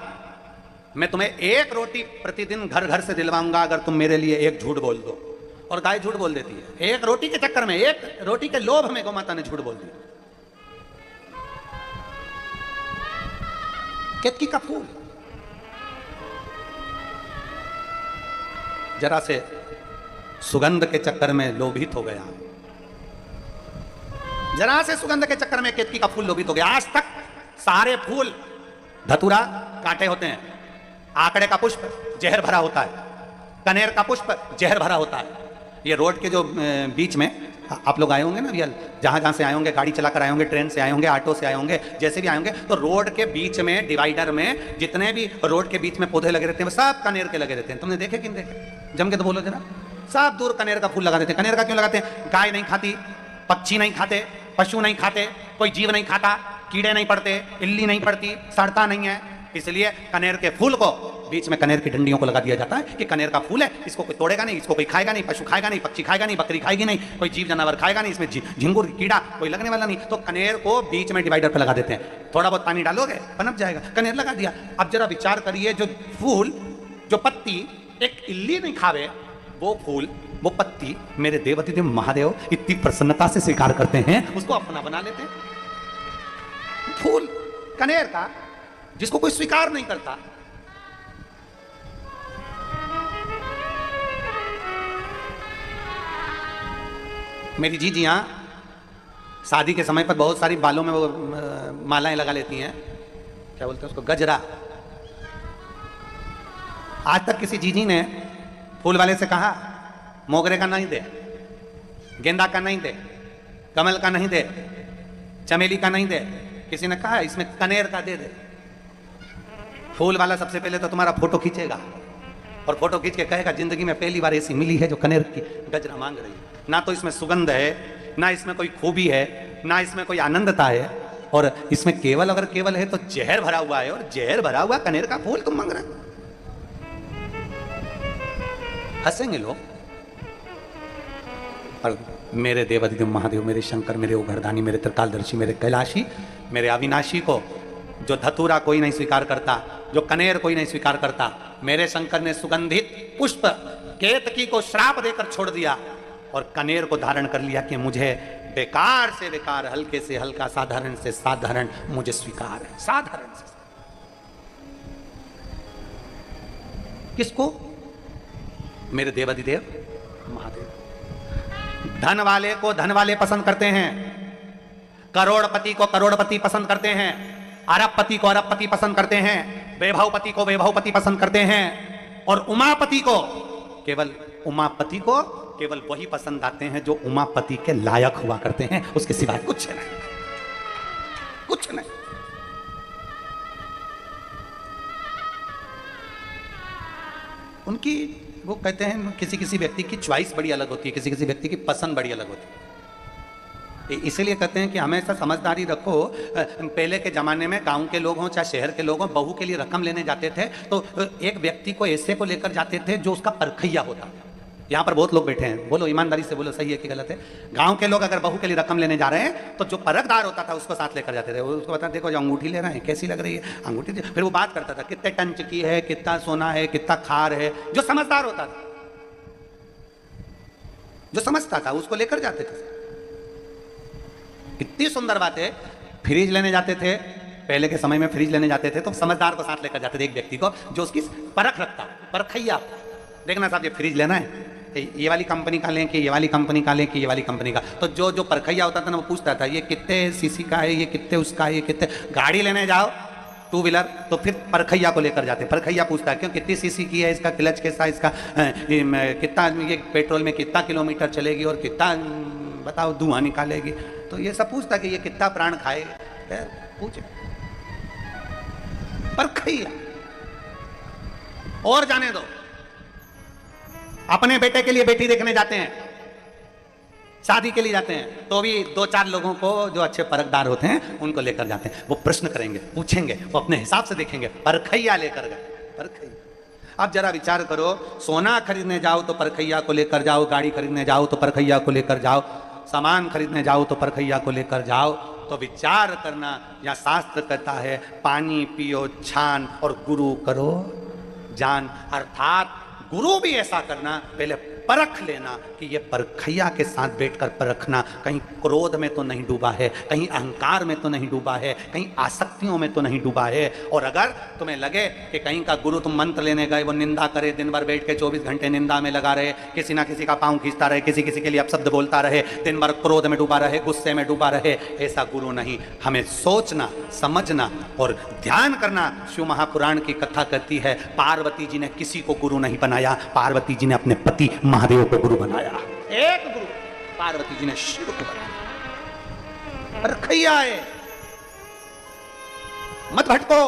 मैं तुम्हें एक रोटी प्रतिदिन घर घर से दिलवाऊंगा अगर तुम मेरे लिए एक झूठ बोल दो। और गाय झूठ बोल देती है। एक रोटी के चक्कर में, एक रोटी के लोभ में गौ माता ने झूठ बोल दिया। केतकी का फूल, जरा से सुगंध के चक्कर में लोभित हो गया, जरा से सुगंध के चक्कर में केतकी का फूल लोभित हो गया। आज तक सारे फूल धतूरा कांटे होते हैं, आकड़े का पुष्प जहर भरा होता है, कनेर का पुष्प जहर भरा होता है। ये रोड के जो बीच में आप लोग आए होंगे ना रियल, जहां जहां से आए होंगे, गाड़ी चलाकर आए होंगे, ट्रेन से आए होंगे, ऑटो से आए होंगे, जैसे भी आए होंगे, तो रोड के बीच में डिवाइडर में जितने भी रोड के बीच में पौधे लगे रहते हैं वो सब कनेर के लगे रहते हैं। तुमने देखे कि नहीं देखे? जम के तो बोलो जरा। सब दूर कनेर का फूल लगा देते हैं। कनेर का क्यों लगाते हैं? गाय नहीं खाती, पक्षी नहीं खाते, पशु नहीं खाते, कोई जीव नहीं खाता, कीड़े नहीं पड़ते, इल्ली नहीं पड़ती, सड़ता नहीं है, इसलिए कनेर के फूल को बीच में कनेर की डंडियों को लगा दिया जाता है कि कनेर का फूल है, इसको कोई तोड़ेगा नहीं, इसको कोई खाएगा नहीं, पशु खाएगा नहीं, पक्षी खाएगा नहीं, बकरी खाएगी नहीं, कोई जीव जानवर खाएगा नहीं, इसमें झिंगुर कीड़ा कोई लगने वाला नहीं। तो कनेर को बीच में डिवाइडर पर लगा देते हैं। थोड़ा बहुत पानी डालोगे पनप जाएगा, कनेर लगा दिया। अब जरा विचार करिए, जो फूल, जो पत्ती एक इल्ली नहीं खावे, वो फूल, वो पत्ती मेरे देवाधिदेव महादेव इतनी प्रसन्नता से स्वीकार करते हैं, उसको अपना बना लेते हैं। फूल कनेर का जिसको कोई स्वीकार नहीं करता। मेरी जीजियां शादी के समय पर बहुत सारी बालों में वो मालाएं लगा लेती हैं, क्या बोलते हैं उसको, गजरा। आज तक किसी जीजी ने फूल वाले से कहा मोगरे का नहीं दे, गेंदा का नहीं दे, कमल का नहीं दे, चमेली का नहीं दे, किसी ने कहा इसमें कनेर का दे दे। फूल वाला सबसे पहले तो तुम्हारा फोटो खींचेगा और फोटो खींच के कहेगा जिंदगी में पहली बार ऐसी मिली है जो कनेर की गजरा मांग रही है। ना तो इसमें सुगंध है, ना इसमें कोई खूबी है, ना इसमें कोई आनंदता है, और इसमें केवल अगर केवल है तो जहर भरा हुआ है, और जहर भरा हुआ कनेर का फूल तुम मांग रहे हो। हंसेंगे लोग, पर मेरे देवाधिदेव महादेव, मेरे शंकर, मेरे उघरदानी, मेरे त्रिकालदर्शी, मेरे कैलाशी, मेरे अविनाशी को जो धतूरा कोई नहीं स्वीकार करता, जो कनेर कोई नहीं स्वीकार करता, मेरे शंकर ने सुगंधित पुष्प केतकी को श्राप देकर छोड़ दिया और कनेर को धारण कर लिया कि मुझे बेकार से बेकार, हल्के से हल्का, साधारण से साधारण मुझे स्वीकार है। साधारण से किसको? मेरे देवाधिदेव महादेव। धन वाले को धन वाले पसंद करते हैं, करोड़पति को करोड़पति पसंद करते हैं, अरबपति को अरबपति पसंद करते हैं, वैभवपति को वैभवपति पसंद करते हैं, और उमापति को केवल वही पसंद आते हैं जो उमापति के लायक हुआ करते हैं, उसके सिवाय कुछ नहीं, कुछ नहीं। उनकी वो कहते हैं किसी किसी व्यक्ति की चॉइस बड़ी अलग होती है, किसी किसी व्यक्ति की पसंद बड़ी अलग होती है। इसीलिए कहते हैं कि हमेशा समझदारी रखो। पहले के ज़माने में गांव के लोग हों चाहे शहर के लोग हों, बहू के लिए रकम लेने जाते थे तो एक व्यक्ति को ऐसे को लेकर जाते थे जो उसका परखैया होता। यहाँ पर बहुत लोग बैठे हैं, बोलो ईमानदारी से बोलो, सही है कि गलत है? गांव के लोग अगर बहू के लिए रकम लेने जा रहे हैं तो जो परखदार होता था उसको साथ लेकर जाते थे। उसको बता, देखो जो अंगूठी ले रहे हैं कैसी लग रही है अंगूठी, फिर वो बात करता था कितने टन की है, कितना सोना है, कितना खार है। जो समझदार होता था, जो समझता था, उसको लेकर जाते थे। कितनी सुंदर बात है। फ्रिज लेने जाते थे, पहले के समय में फ्रिज लेने जाते थे तो समझदार को साथ लेकर जाते थे, एक व्यक्ति को जो उसकी परख रखता, परखैया। देखना साहब ये फ्रिज लेना है, ये वाली कंपनी का लें कि ये वाली कंपनी का लें कि ये वाली कंपनी का। तो जो परखैया होता था ना वो पूछता था ये कितने सीसी का है, ये कितने उसका है, ये कितने। गाड़ी लेने जाओ टू व्हीलर तो फिर परखैया को लेकर जाते। परखैया पूछता है क्यों, कितनी सीसी की है, इसका क्लच कैसा, इसका कितना, ये पेट्रोल में कितना किलोमीटर चलेगी और कितना बताओ धुआं निकालेगी। तो ये सब पूछता कि ये कितना प्राण खाएगा, पूछे परखैया। और जाने दो, अपने बेटे के लिए बेटी देखने जाते हैं, शादी के लिए जाते हैं तो भी 2-4 लोगों को जो अच्छे परखदार होते हैं उनको लेकर जाते हैं। वो प्रश्न करेंगे, पूछेंगे, वो अपने हिसाब से देखेंगे। परखैया लेकर गए, परखैया। अब जरा विचार करो, सोना खरीदने जाओ तो परखैया को लेकर जाओ, गाड़ी खरीदने जाओ तो परखैया को लेकर जाओ, सामान खरीदने जाओ तो परखैया को लेकर जाओ। तो विचार करना, या शास्त्र कहता है पानी पियो छान और गुरु करो जान। अर्थात गुरु भी ऐसा करना, पहले परख लेना कि ये परखैया के साथ बैठकर परखना, कहीं क्रोध में तो नहीं डूबा है, कहीं अहंकार में तो नहीं डूबा है, कहीं आसक्तियों में तो नहीं डूबा है। और अगर तुम्हें लगे कि कहीं का गुरु, तुम मंत्र लेने गए, वो निंदा करे, दिन भर बैठ के 24 घंटे निंदा में लगा रहे, किसी ना किसी का पाँव खींचता रहे, किसी किसी के लिए अपशब्द बोलता रहे, दिन भर क्रोध में डूबा रहे, गुस्से में डूबा रहे, ऐसा गुरु नहीं। हमें सोचना, समझना और ध्यान करना। शिव महापुराण की कथा कहती है पार्वती जी ने किसी को गुरु नहीं बनाया, पार्वती जी ने अपने पति महादेव को गुरु बनाया। एक गुरु पार्वती जी ने शिव को बनाया। परखैया है, मत भटको।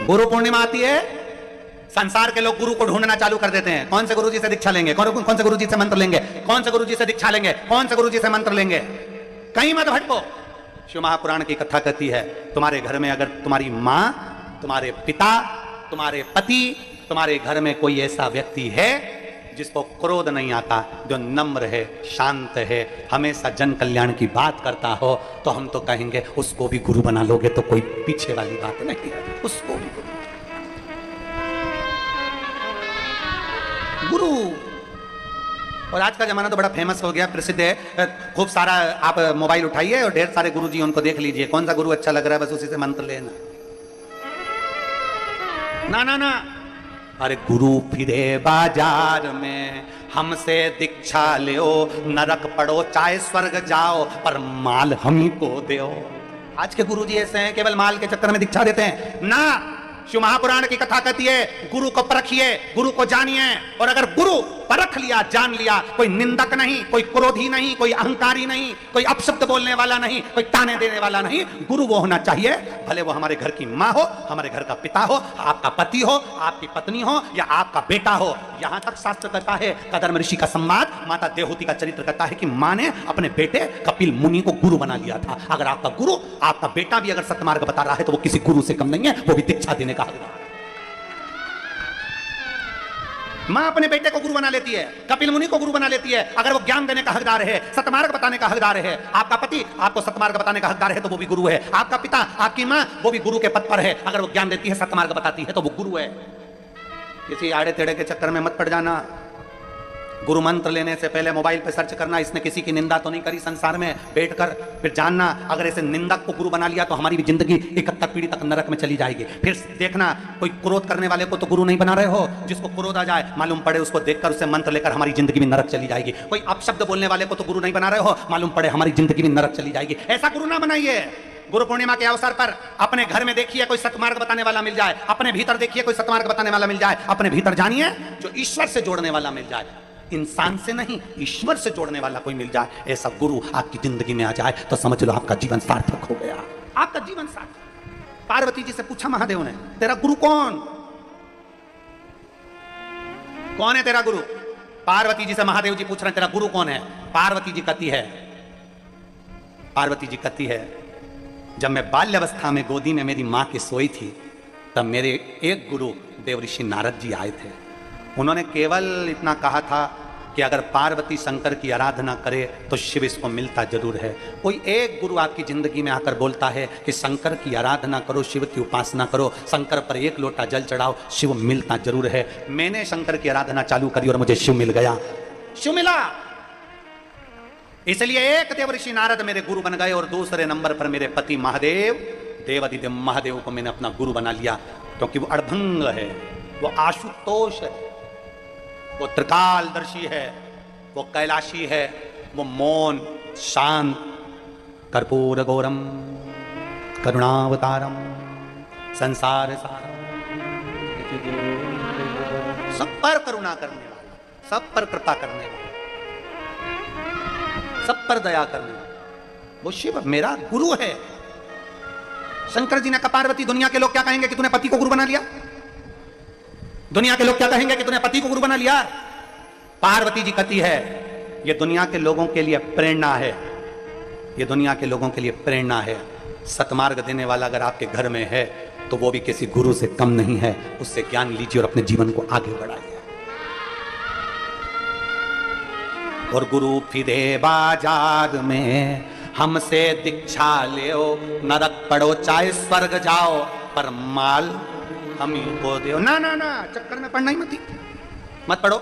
गुरु पूर्णिमा आती है, संसार के लोग गुरु को ढूंढना चालू कर देते हैं। कौन से गुरु जी से दीक्षा लेंगे, कौन से गुरु जी से मंत्र लेंगे, कौन से गुरु जी से दीक्षा लेंगे, कौन से गुरु जी से मंत्र लेंगे। कहीं मत भटको। शिव महापुराण की कथा कहती है तुम्हारे घर में अगर तुम्हारी मां, तुम्हारे पिता, तुम्हारे पति, तुम्हारे घर में कोई ऐसा व्यक्ति है जिसको क्रोध नहीं आता, जो नम्र है, शांत है, हमेशा जन कल्याण की बात करता हो, तो हम तो कहेंगे उसको भी गुरु बना लोगे तो कोई पीछे वाली बात नहीं है, उसको भी गुरु। और आज का जमाना तो बड़ा फेमस हो गया, प्रसिद्ध है, खूब सारा। आप मोबाइल उठाइए और ढेर सारे गुरु जी उनको देख लीजिए, कौन सा गुरु अच्छा लग रहा है बस उसी से मंत्र लेना। ना ना ना, अरे गुरु फिरे बाजार में, हमसे दीक्षा लो, नरक पड़ो चाहे स्वर्ग जाओ, पर माल हम ही को दो। आज के गुरु जी ऐसे हैं, केवल माल के चक्कर में दीक्षा देते हैं ना। शिव महापुराण की कथा कहती है गुरु को परखिए, गुरु को जानिए, और अगर गुरु परख लिया, जान लिया, कोई निंदक नहीं, कोई क्रोधी नहीं, कोई अहंकारी नहीं, कोई अपशब्द बोलने वाला नहीं, कोई ताने देने वाला नहीं। गुरु वो होना चाहिए, भले वो हमारे घर की माँ हो, हमारे घर का पिता हो, आपका पति हो, आपकी पत्नी हो या आपका बेटा हो। यहां तक शास्त्र कहता है, कदर्म ऋषि का संवाद, माता देवहूति का चरित्र कहता है कि मां ने अपने बेटे कपिल मुनि को गुरु बना लिया था। अगर आपका गुरु, आपका बेटा भी अगर सत्मार्ग बता रहा है तो वो किसी गुरु से कम नहीं है, वो भी दीक्षा देने का हकदार है। मां अपने बेटे को गुरु बना लेती है, कपिल मुनि को गुरु बना लेती है, अगर वो ज्ञान देने का हकदार है, सतमार्ग बताने का हकदार है। आपका पति आपको सतमार्ग बताने का हकदार है तो वो भी गुरु है। आपका पिता, आपकी मां, वो भी गुरु के पद पर है, अगर वो ज्ञान देती है, सतमार्ग बताती है तो वो गुरु है। किसी आड़े टेढ़े के चक्कर में मत पड़ जाना। गुरु मंत्र लेने से पहले मोबाइल पे सर्च करना, इसने किसी की निंदा तो नहीं करी संसार में बैठकर, फिर जानना अगर ऐसे निंदक को गुरु बना लिया तो हमारी भी जिंदगी 71 पीढ़ी तक नरक में चली जाएगी। फिर देखना, कोई क्रोध करने वाले को तो गुरु नहीं बना रहे हो, जिसको क्रोध आ जाए मालूम पड़े उसको देखकर उसे मंत्र लेकर हमारी जिंदगी में नरक चली जाएगी। कोई अपशब्द बोलने वाले को तो गुरु नहीं बना रहे हो, मालूम पड़े हमारी जिंदगी में नरक चली जाएगी। ऐसा गुरु ना बनाइए। गुरु पूर्णिमा के अवसर पर अपने घर में देखिए कोई सतमार्ग बताने वाला मिल जाए, अपने भीतर देखिए कोई सतमार्ग बताने वाला मिल जाए, अपने भीतर जानिए जो ईश्वर से जोड़ने वाला मिल जाए, इंसान से नहीं ईश्वर से जोड़ने वाला कोई मिल जाए, ऐसा गुरु आपकी जिंदगी में आ जाए तो समझ लो आपका जीवन सार्थक हो गया, आपका जीवन सार्थक। पार्वती जी से पूछा महादेव ने, तेरा गुरु कौन है तेरा गुरु? पार्वती जी से महादेव जी पूछ रहे हैं तेरा गुरु कौन है? पार्वती जी कहती है जब मैं बाल्यावस्था में गोदी में मेरी मां की सोई थी तब मेरे एक गुरु देवऋषि नारद जी आए थे। उन्होंने केवल इतना कहा था कि अगर पार्वती शंकर की आराधना करे तो शिव इसको मिलता जरूर है। कोई एक गुरु आपकी जिंदगी में आकर बोलता है कि शंकर की आराधना करो, शिव की उपासना करो, शंकर पर एक लोटा जल चढ़ाओ, शिव मिलता जरूर है। मैंने शंकर की आराधना चालू करी और मुझे शिव मिल गया, शिव मिला। इसलिए एक देवऋषि नारद मेरे गुरु बन गए और दूसरे नंबर पर मेरे पति महादेव, देवादिदेव महादेव को मैंने अपना गुरु बना लिया, क्योंकि वो अड़भंग है, वो आशुतोष है, वो त्रिकालदर्शी है, वो कैलाशी है, वो मौन शांत, कर्पूर गौरम करुणावतारम संसार सारम, सब पर करुणा करने वाला, सब पर कृपा करने वाला, सब पर दया करने वाला, वो शिव मेरा गुरु है। शंकर जी ने कहा पार्वती दुनिया के लोग क्या कहेंगे कि तूने पति को गुरु बना लिया? दुनिया के लोग क्या कहेंगे कि तूने पति को गुरु बना लिया? पार्वती जी कहती है ये दुनिया के लोगों के लिए प्रेरणा है, ये दुनिया के लोगों के लिए प्रेरणा है। सतमार्ग देने वाला अगर आपके घर में है तो वो भी किसी गुरु से कम नहीं है, उससे ज्ञान लीजिए और अपने जीवन को आगे बढ़ाइए। और गुरु फिरे बाजार में हमसे दीक्षा ले, नरक पड़ो चाहे स्वर्ग जाओ, पर माल हम ही को दो। ना ना ना, चक्कर में पढ़ना ही मत पढ़ो,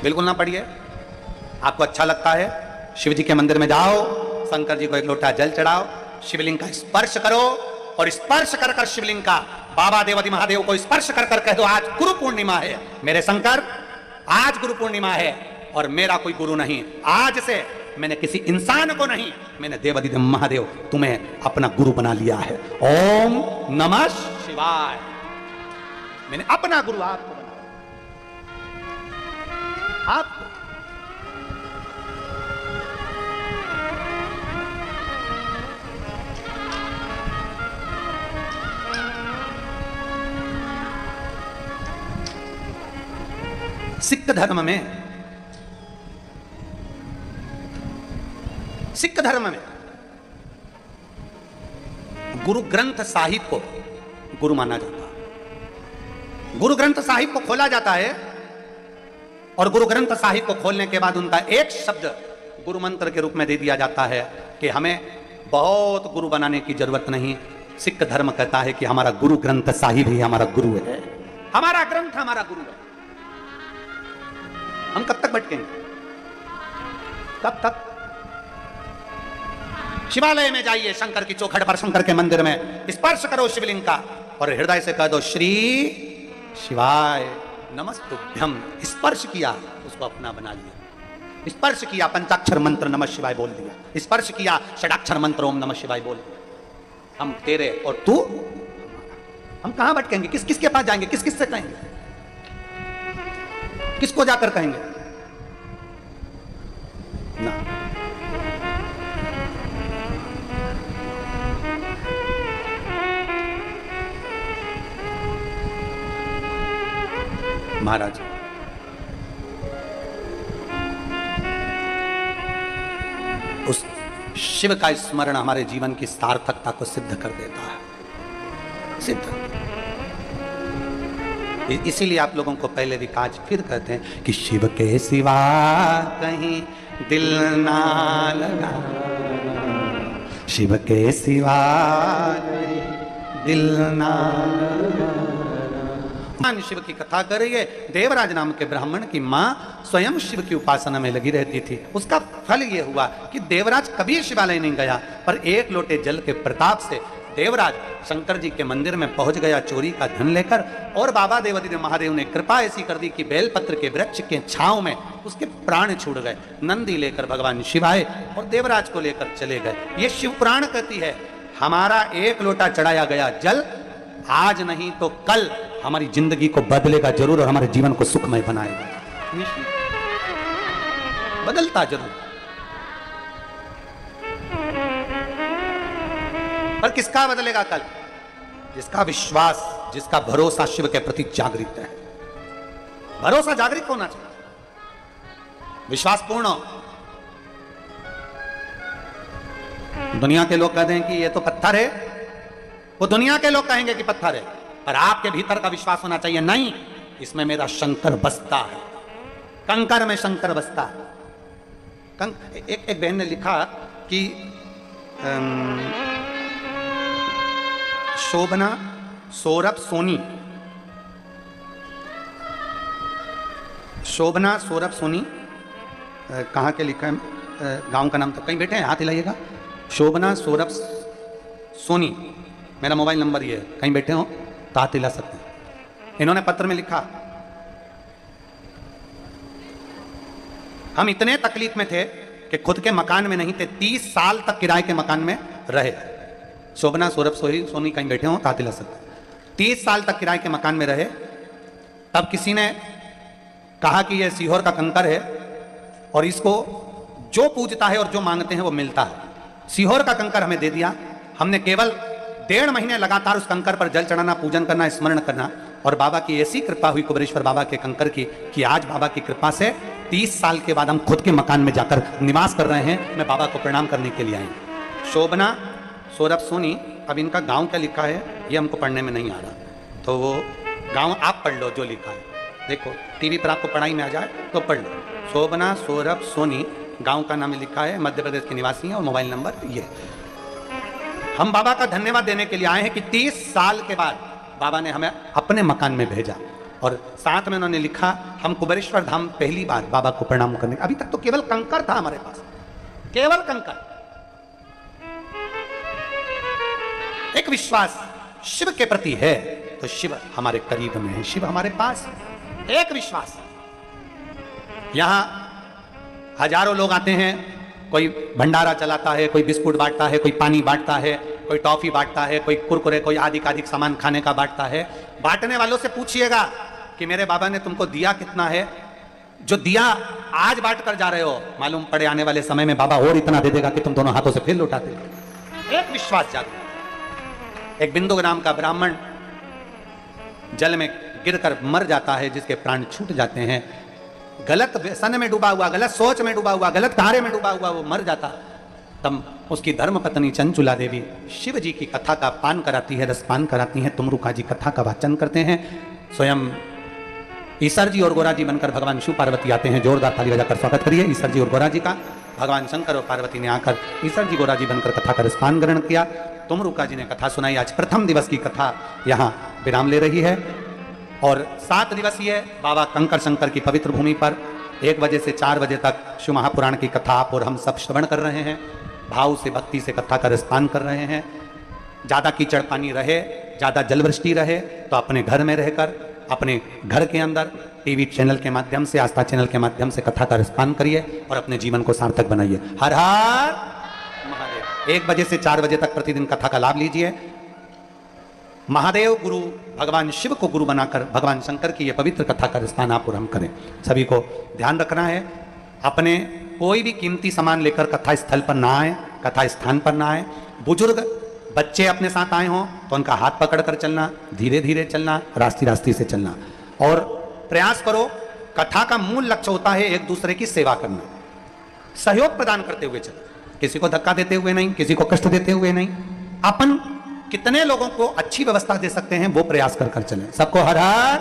बिल्कुल ना पढ़िए। आपको अच्छा लगता है शिव जी के मंदिर में जाओ, शंकर जी को एक लोटा जल चढ़ाओ, शिवलिंग का स्पर्श करो और स्पर्श कर कर शिवलिंग का बाबा देवादि महादेव को स्पर्श कर कर कह दो आज गुरु पूर्णिमा है मेरे शंकर, आज गुरु पूर्णिमा है और मेरा कोई गुरु नहीं। आज से मैंने किसी इंसान को नहीं, मैंने देवादिदेव महादेव तुम्हें अपना गुरु बना लिया है। ओम नमः शिवाय। मैंने अपना गुरु आपको बना, आपको। सिख धर्म में गुरु ग्रंथ साहिब को गुरु माना जाता है। गुरु ग्रंथ साहिब को खोला जाता है और गुरु ग्रंथ साहिब को खोलने के बाद उनका एक शब्द गुरु मंत्र के रूप में दे दिया जाता है कि हमें बहुत गुरु बनाने की जरूरत नहीं। सिख धर्म कहता है कि हमारा गुरु ग्रंथ साहिब ही हमारा गुरु है, हमारा ग्रंथ हमारा गुरु है। हम कब तक भटकेंगे? कब तक? शिवालय में जाइए, शंकर की चौखट पर, शंकर के मंदिर में स्पर्श करो शिवलिंग का और हृदय से कह दो श्री शिवाय नमस्तुभ्यम। स्पर्श किया, उसको अपना बना लिया। स्पर्श किया, पंचाक्षर मंत्र नमः शिवाय बोल दिया। स्पर्श किया, षडाक्षर मंत्र ओम नमः शिवाय बोल दिया। हम तेरे और तू, हम कहां भटकेंगे? किस किस के पास जाएंगे? किस किस से कहेंगे? किसको जाकर कहेंगे ना। महाराज उस शिव का स्मरण हमारे जीवन की सार्थकता को सिद्ध कर देता है, सिद्ध। इसीलिए आप लोगों को पहले भी आज फिर कहते हैं कि शिव के सिवा कहीं दिल ना लगा, शिव के सिवा कहीं दिल ना लगा। शिव की कथा कर रही है। देवराज नाम के ब्राह्मण की मां स्वयं शिव की उपासना में लगी रहती थी। उसका फल यह हुआ कि देवराज कभी शिवालय नहीं गया, पर एक लोटे जल के प्रताप से देवराज शंकर जी के मंदिर में पहुंच गया चोरी का धन लेकर। और बाबा देवादिदेव महादेव ने कृपा ऐसी कर दी कि बेलपत्र के वृक्ष के छांव में उसके प्राण छूट गए। नंदी लेकर भगवान शिव आए और देवराज को लेकर चले गए। ये शिव पुराण कहती है हमारा एक लोटा चढ़ाया गया जल आज नहीं तो कल हमारी जिंदगी को बदलेगा जरूर और हमारे जीवन को सुखमय बनाएगा, बदलता जरूर। पर किसका बदलेगा कल? जिसका विश्वास, जिसका भरोसा शिव के प्रति जागृत है। भरोसा जागृत होना चाहिए, विश्वास पूर्ण। दुनिया के लोग कहते हैं कि ये तो पत्थर है, वो दुनिया के लोग कहेंगे कि पत्थर है, पर आपके भीतर का विश्वास होना चाहिए नहीं, इसमें मेरा शंकर बसता है, कंकर में शंकर बसता है। एक बहन ने लिखा कि शोभना सौरभ सोनी, शोभना सौरभ सोनी कहाँ के लिखा है, गांव का नाम तो कहीं बैठे हैं, हाथ हिलाइएगा। शोभना सौरभ सोनी, मेरा मोबाइल नंबर ये है, कहीं बैठे हो तो हाथ हिला सकते हैं। इन्होंने पत्र में लिखा हम इतने तकलीफ में थे कि खुद के मकान में नहीं थे, 30 साल तक किराए के मकान में रहे। शोभना सौरभ सोनी कहीं बैठे हो तो हाथ हिला सकते हैं। 30 साल तक किराए के मकान में रहे। तब किसी ने कहा कि यह सीहोर का कंकर है और इसको जो पूजता है और जो मांगते हैं वो मिलता है। सीहोर का कंकर हमें दे दिया। हमने केवल 1.5 महीने लगातार उस कंकर पर जल चढ़ाना, पूजन करना, स्मरण करना, और बाबा की ऐसी कृपा हुई कुबेरेश्वर बाबा के कंकर की कि आज बाबा की कृपा से 30 साल के बाद हम खुद के मकान में जाकर निवास कर रहे हैं। मैं बाबा को प्रणाम करने के लिए आई। शोभना सौरभ सोनी, अब इनका गांव क्या लिखा है ये हमको पढ़ने में नहीं आ रहा, तो वो गांव आप पढ़ लो जो लिखा है। देखो टीवी पर आपको पढ़ाई में आ जाए तो पढ़ लो। शोभना सौरभ सोनी, गांव का नाम लिखा है, मध्य प्रदेश के निवासी हैं और मोबाइल नंबर ये। हम बाबा का धन्यवाद देने के लिए आए हैं कि 30 साल के बाद बाबा ने हमें अपने मकान में भेजा, और साथ में उन्होंने लिखा हम कुबेरेश्वर धाम पहली बार बाबा को प्रणाम करने। अभी तक तो केवल कंकर था हमारे पास, केवल कंकर। एक विश्वास शिव के प्रति है तो शिव हमारे करीब में है, शिव हमारे पास। एक विश्वास। यहां हजारों लोग आते हैं, कोई भंडारा चलाता है, कोई बिस्कुट बांटता है, कोई पानी बांटता है, कोई टॉफी बांटता है, कोई कुरकुरे, कोई आधिक सामान खाने का बांटता है। बांटने वालों से पूछिएगा कि मेरे बाबा ने तुमको दिया कितना है। जो दिया आज बांट कर जा रहे हो, मालूम पड़े आने वाले समय में बाबा और इतना दे देगा कि तुम दोनों हाथों से फिर लौटाते। एक विश्वास जागृत। एक बिंदु नाम का ब्राह्मण जल में गिरकर मर जाता है, जिसके प्राण छूट जाते हैं। गलत व्यसन में डूबा हुआ, गलत सोच में डूबा हुआ, गलत कार्य में डूबा हुआ वो मर जाता। तब उसकी धर्म पत्नी चंचुला देवी शिव जी की कथा का पान कराती है, रसपान कराती हैं, तुमरुका जी कथा का वाचन करते हैं। स्वयं ईश्वर जी और गोरा जी बनकर भगवान शिव पार्वती आते हैं। जोरदार ताली बजाकर स्वागत करिए ईश्वर जी और गोरा जी का। भगवान शंकर और पार्वती ने आकर ईश्वर जी गोरा जी बनकर कथा का रसपान ग्रहण किया। तुमरुका जी ने कथा सुनाई। आज प्रथम दिवस की कथा यहाँ विराम ले रही है और 7 दिवसीय बाबा कंकर शंकर की पवित्र भूमि पर 1 बजे से 4 बजे तक शिव महापुराण की कथा आप और हम सब श्रवण कर रहे हैं। भाव से, भक्ति से कथा का रसपान कर रहे हैं। ज़्यादा कीचड़ पानी रहे, ज़्यादा जलवृष्टि रहे तो अपने घर में रहकर, अपने घर के अंदर टीवी चैनल के माध्यम से, आस्था चैनल के माध्यम से कथा का रसपान करिए और अपने जीवन को सार्थक बनाइए। हर हर महादेव। 1 बजे से 4 बजे तक प्रतिदिन कथा का लाभ लीजिए। महादेव गुरु भगवान शिव को गुरु बनाकर भगवान शंकर की ये पवित्र कथा का स्थानापुर हम करें। सभी को ध्यान रखना है, अपने कोई भी कीमती सामान लेकर कथा स्थल पर ना आए, कथा स्थान पर ना आए। बुजुर्ग बच्चे अपने साथ आए हों तो उनका हाथ पकड़ कर चलना, धीरे धीरे चलना, रास्ते रास्ते से चलना। और प्रयास करो, कथा का मूल लक्ष्य होता है एक दूसरे की सेवा करना, सहयोग प्रदान करते हुए चलो, किसी को धक्का देते हुए नहीं, किसी को कष्ट देते हुए नहीं। अपन कितने लोगों को अच्छी व्यवस्था दे सकते हैं वो प्रयास कर चलें। सबको हर हर